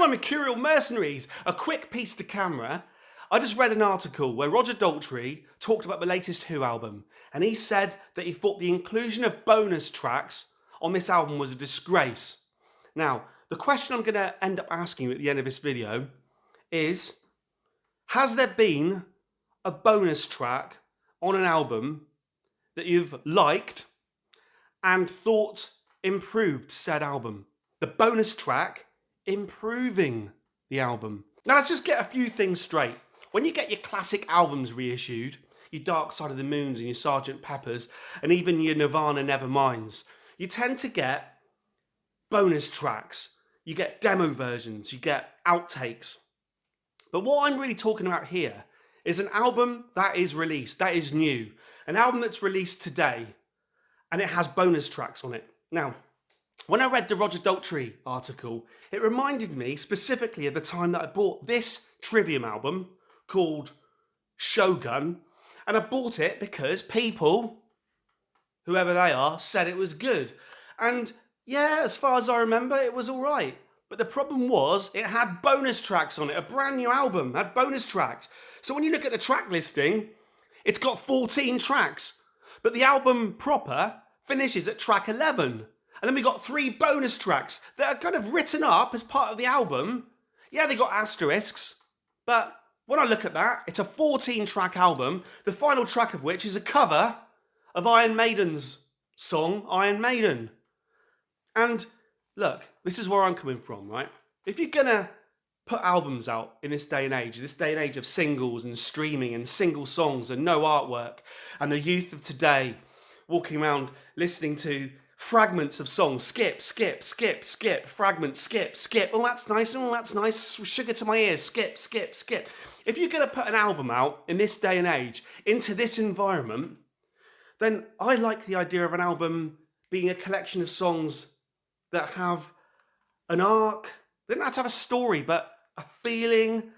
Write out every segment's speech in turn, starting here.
my Mercurial mercenaries! A quick piece to camera. I just read an article where Roger Daltrey talked about the latest Who album, and he said that he thought the inclusion of bonus tracks on this album was a disgrace. Now, the question I'm going to end up asking you at the end of this video is, has there been a bonus track on an album that you've liked and thought improved said album? The bonus track improving the album. Now let's just get a few things straight. When you get your classic albums reissued, your Dark Side of the Moons and your Sgt. Peppers, and even your Nirvana Neverminds, you tend to get bonus tracks. You get demo versions, you get outtakes. But what I'm really talking about here is an album that is released, that is new. An album that's released today, and it has bonus tracks on it. Now, when I read the Roger Daltrey article, it reminded me specifically of the time that I bought this Trivium album called Shogun, and I bought it because people, whoever they are, said it was good. And yeah, as far as I remember, it was all right. But the problem was it had bonus tracks on it. A brand new album had bonus tracks. So when you look at the track listing, it's got 14 tracks. But the album proper finishes at track 11. And then we got 3 bonus tracks that are kind of written up as part of the album. Yeah, they got asterisks, but when I look at that, it's a 14-track album, the final track of which is a cover of Iron Maiden's song, Iron Maiden. And look, this is where I'm coming from, right? If you're gonna put albums out in this day and age of singles and streaming and single songs and no artwork, and the youth of today walking around listening to fragments of songs, skip, skip, skip, skip, fragments, skip, skip. Oh, that's nice. Oh, that's nice. Sugar to my ears. Skip, skip, skip. If you're going to put an album out in this day and age into this environment, then I like the idea of an album being a collection of songs that have an arc. They don't have to have a story, but a feeling,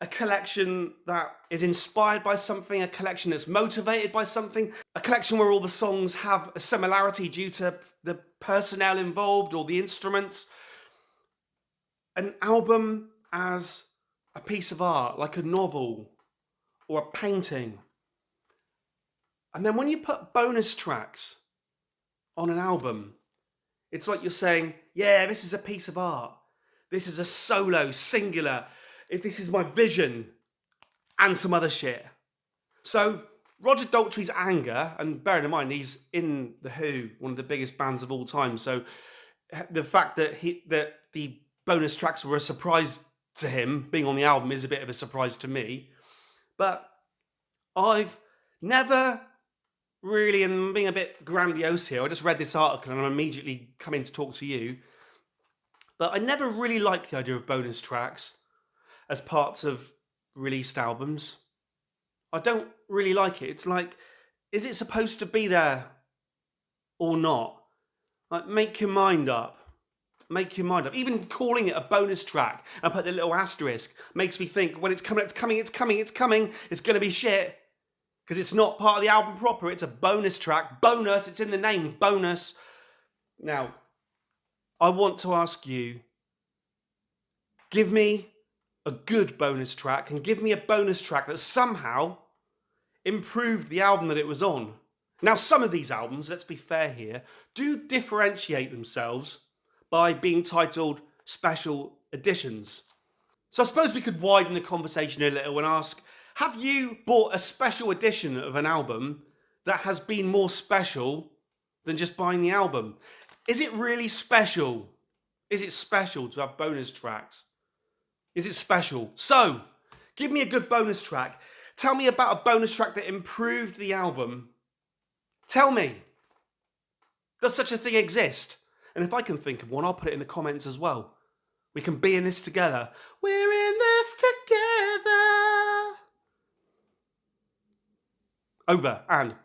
a collection that is inspired by something, a collection that's motivated by something, a collection where all the songs have a similarity due to the personnel involved or the instruments. An album as a piece of art, like a novel or a painting. And then when you put bonus tracks on an album, it's like you're saying, yeah, this is a piece of art. This is a solo, singular, if this is my vision, and some other shit. So Roger Daltrey's anger, and bearing in mind he's in The Who, one of the biggest bands of all time, so the fact that the bonus tracks were a surprise to him, being on the album, is a bit of a surprise to me. But I've never really, and being a bit grandiose here, I just read this article and I'm immediately coming to talk to you, but I never really liked the idea of bonus tracks as parts of released albums. I don't really like it. It's like, is it supposed to be there or not? Like, make your mind up. Make your mind up. Even calling it a bonus track and put the little asterisk makes me think, when it's coming, it's coming, it's coming, it's coming, it's going to be shit. Because it's not part of the album proper. It's a bonus track. Bonus, it's in the name, bonus. Now, I want to ask you, give me a good bonus track and give me a bonus track that somehow improved the album that it was on. Now, some of these albums, let's be fair here, do differentiate themselves by being titled special editions. So I suppose we could widen the conversation a little and ask, have you bought a special edition of an album that has been more special than just buying the album? Is it really special? Is it special to have bonus tracks? Is it special? So, give me a good bonus track. Tell me about a bonus track that improved the album. Tell me. Does such a thing exist? And if I can think of one, I'll put it in the comments as well. We can be in this together. We're in this together. Over and